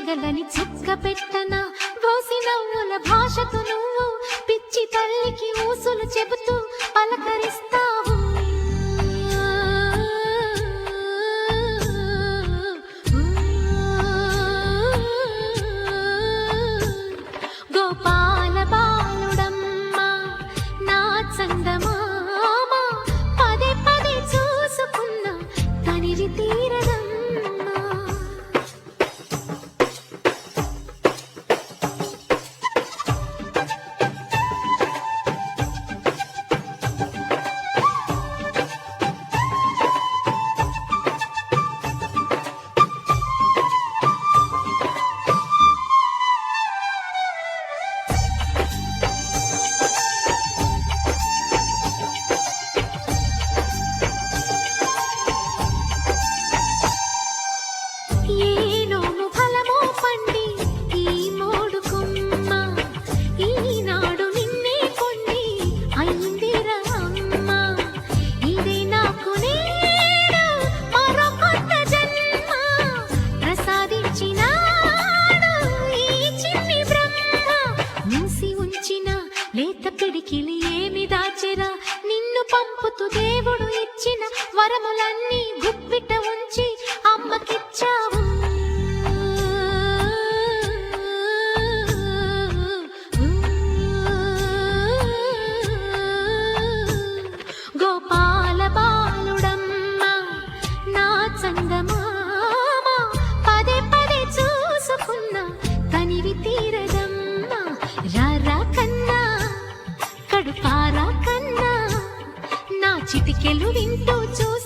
పగలని చుక్క పెట్టన బోసి నవ్వుల భాషతో నువ్వు పిచ్చి తల్లికి ఊసులు చెబుతూ పలకరిస్తావు. గోపాల బాలుడమ్మ నా చందమామ పదే పదే చూసుకున్న తనివి తీరదమ్మ. ఏనోము ఫలమో పండి ఈ మోడు కొమ్మ ఈనాడు నిన్నే కొన్ని అయిందిరా అమ్మ. ఇదే నాకు నేడు మరో కొత్త జన్మ ప్రసాదించినాడు ఈ చిన్ని బ్రహ్మ. మూసి ఉంచిన లేత పిడికిలి ఏమి దాచెరా నిన్ను పంపుతూ దేవుడు ఇచ్చిన వరములన్నీ గుప్పిట ఉంచి అమ్మకిచ్చావు. గోపాల బాలుడమ్మ నా చందమామ పదే పదే చూసుకున్న తనివి తీరదమ్మ. రారా కన్నా కడుపారా కన్నా నా చిటికెలు వింటూ చూసి